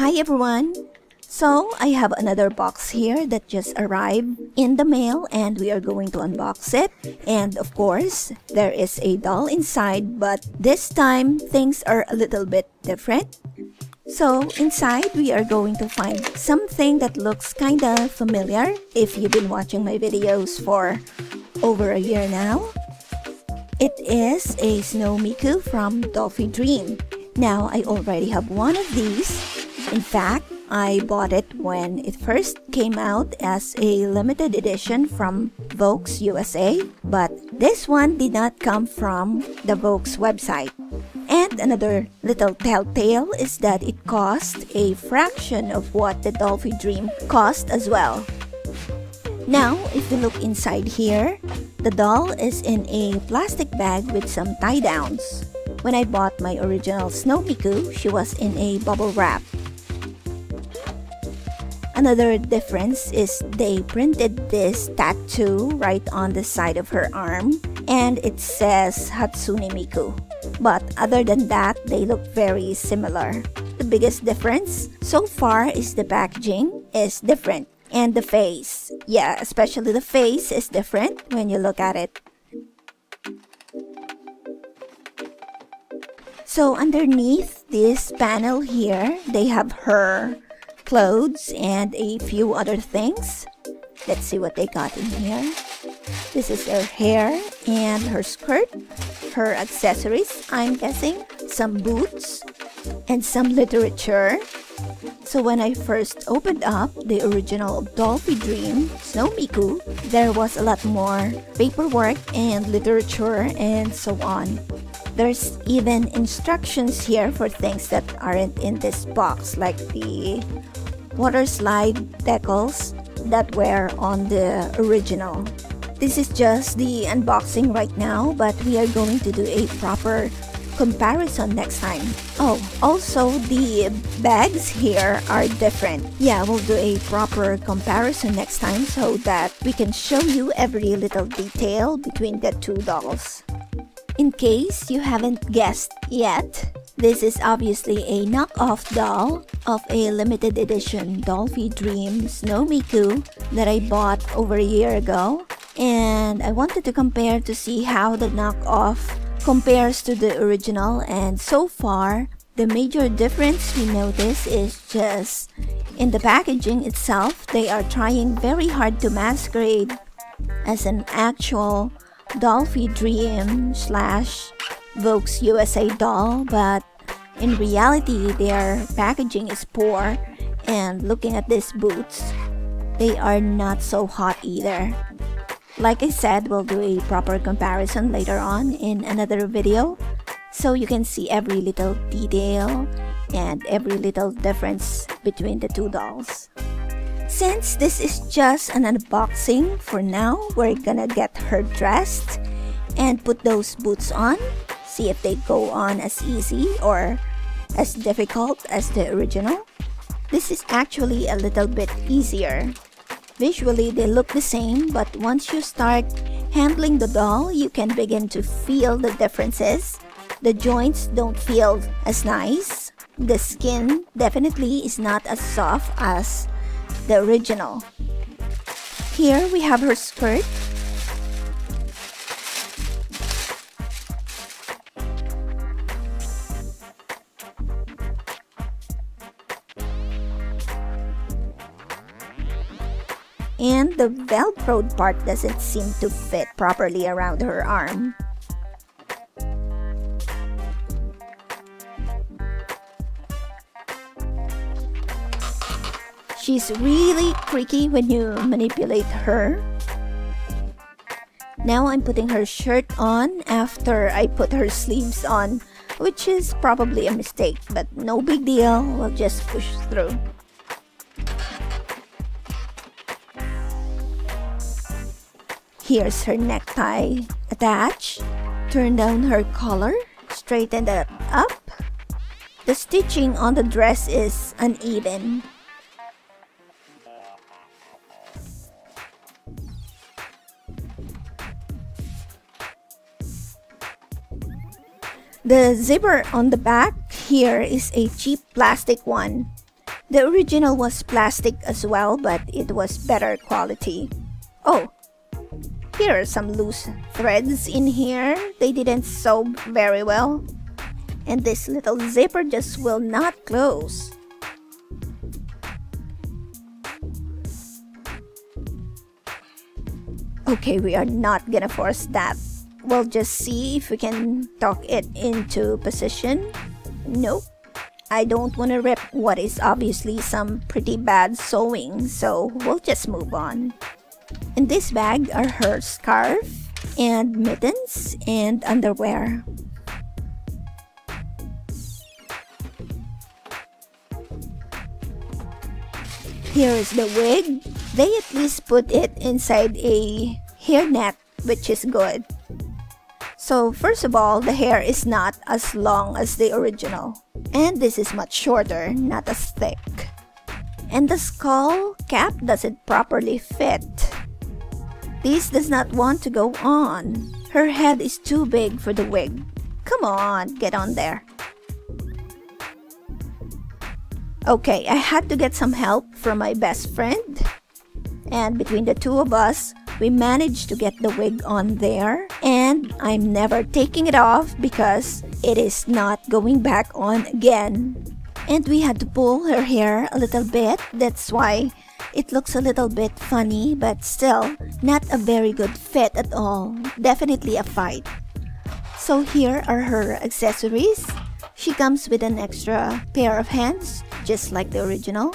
Hi everyone! So, I have another box here that just arrived in the mail and we are going to unbox it. And of course, there is a doll inside, but this time things are a little bit different. So, inside we are going to find something that looks kinda familiar if you've been watching my videos for over a year now. It is a Snow Miku from Dollfie Dream. Now, I already have one of these. In fact, I bought it when it first came out as a limited edition from Vogue's USA, but this one did not come from the Vogue's website. And another little telltale is that it cost a fraction of what the Dollfie Dream cost as well. Now, if we look inside here, the doll is in a plastic bag with some tie-downs. When I bought my original Snow Miku, she was in a bubble wrap. Another difference is they printed this tattoo right on the side of her arm, and it says Hatsune Miku. But other than that, they look very similar. The biggest difference so far is the packaging is different, and the face. Yeah, especially the face is different when you look at it. So underneath this panel here, they have her clothes and a few other things. Let's see what they got in here. This is her hair and her skirt, her accessories, I'm guessing, some boots, and some literature. So when I first opened up the original Dollfie Dream Snow Miku, there was a lot more paperwork and literature and so on. There's even instructions here for things that aren't in this box, like the water slide decals that were on the original. This is just the unboxing right now, but we are going to do a proper comparison next time. Oh, also the bags here are different. Yeah, we'll do a proper comparison next time so that we can show you every little detail between the two dolls. In case you haven't guessed yet, this is obviously a knockoff doll of a limited edition Dollfie Dream Snow Miku that I bought over a year ago. And I wanted to compare to see how the knockoff compares to the original, and so far, the major difference we notice is just in the packaging itself. They are trying very hard to masquerade as an actual Dollfie Dream / Vogue's USA doll, but in reality, their packaging is poor, and looking at these boots, they are not so hot either. Like I said, we'll do a proper comparison later on in another video, so you can see every little detail and every little difference between the two dolls. Since this is just an unboxing for now, we're gonna get her dressed and put those boots on, see if they go on as easy or as difficult as the original. This is actually a little bit easier. Visually, they look the same, but once you start handling the doll, you can begin to feel the differences. The joints don't feel as nice. The skin definitely is not as soft as the original. Here we have her skirt. And the velcroed part doesn't seem to fit properly around her arm. She's really creaky when you manipulate her. Now I'm putting her shirt on after I put her sleeves on, which is probably a mistake, but no big deal, we'll just push through. Here's her necktie attached. Turn down her collar, straighten that up. The stitching on the dress is uneven. The zipper on the back here is a cheap plastic one. The original was plastic as well, but it was better quality. Oh, here are some loose threads in here. They didn't sew very well. And this little zipper just will not close. Okay, we are not gonna force that. We'll just see if we can tuck it into position. Nope. I don't want to rip what is obviously some pretty bad sewing, so we'll just move on. In this bag are her scarf and mittens and underwear. Here is the wig. They at least put it inside a hairnet, which is good. So first of all, the hair is not as long as the original. And this is much shorter, not as thick. And the skull cap doesn't properly fit. This does not want to go on. Her head is too big for the wig. Come on, get on there. Okay, I had to get some help from my best friend. And between the two of us, we managed to get the wig on there. And I'm never taking it off because it is not going back on again. And we had to pull her hair a little bit. That's why it looks a little bit funny, but still not a very good fit at all. Definitely a fight. So here are her accessories. She comes with an extra pair of hands, just like the original.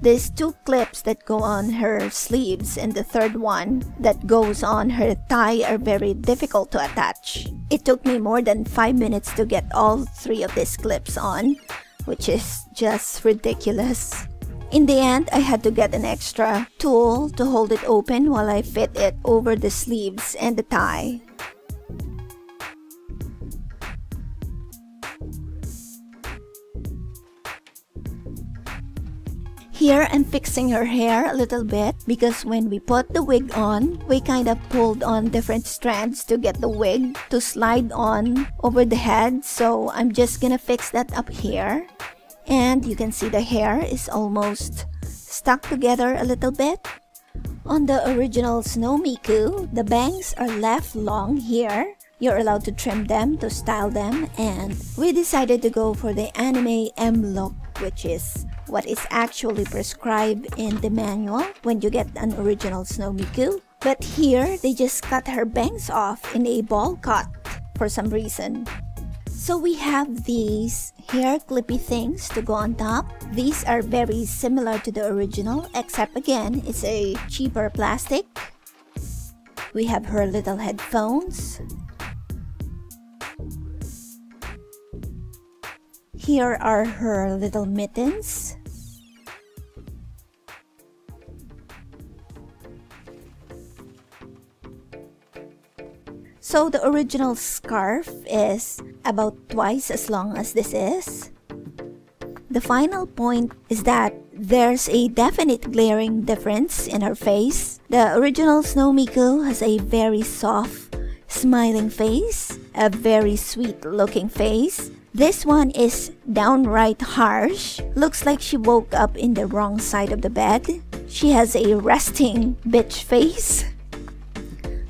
These two clips that go on her sleeves and the third one that goes on her thigh are very difficult to attach. It took me more than 5 minutes to get all 3 of these clips on, which is just ridiculous. In the end, I had to get an extra tool to hold it open while I fit it over the sleeves and the thigh. Here, I'm fixing her hair a little bit because when we put the wig on, we kind of pulled on different strands to get the wig to slide on over the head. So I'm just gonna fix that up here. And you can see the hair is almost stuck together a little bit. On the original Snow Miku, the bangs are left long here. You're allowed to trim them to style them, and we decided to go for the anime M look, which is what is actually prescribed in the manual when you get an original Snow Miku. But here, they just cut her bangs off in a ball cut for some reason. So we have these hair clippy things to go on top. These are very similar to the original, except again, it's a cheaper plastic. We have her little headphones. Here are her little mittens. So the original scarf is about twice as long as this is. The final point is that there's a definite glaring difference in her face. The original Snow Miku has a very soft, smiling face, a very sweet looking face. This one is downright harsh. Looks like she woke up in the wrong side of the bed. She has a resting bitch face.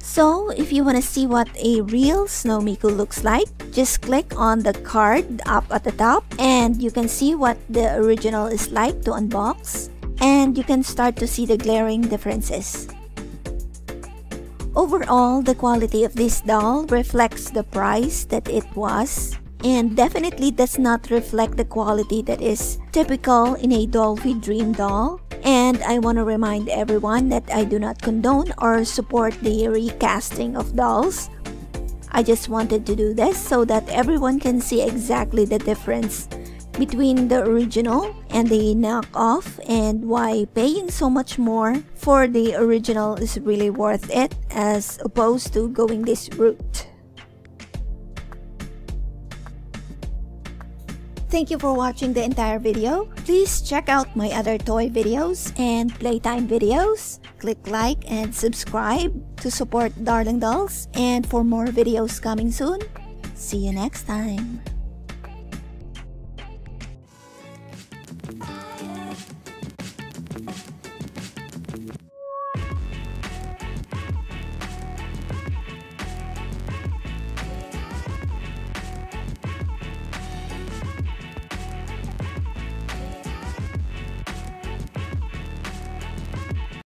So, if you want to see what a real Snow Miku looks like, just click on the card up at the top and you can see what the original is like to unbox. And you can start to see the glaring differences. Overall, the quality of this doll reflects the price that it was, and definitely does not reflect the quality that is typical in a Dollfie Dream doll. And I want to remind everyone that I do not condone or support the recasting of dolls. I just wanted to do this so that everyone can see exactly the difference between the original and the knockoff, and why paying so much more for the original is really worth it as opposed to going this route. Thank you for watching the entire video. Please check out my other toy videos and playtime videos. Click like and subscribe to support Darling Dolls, and for more videos coming soon. See you next time.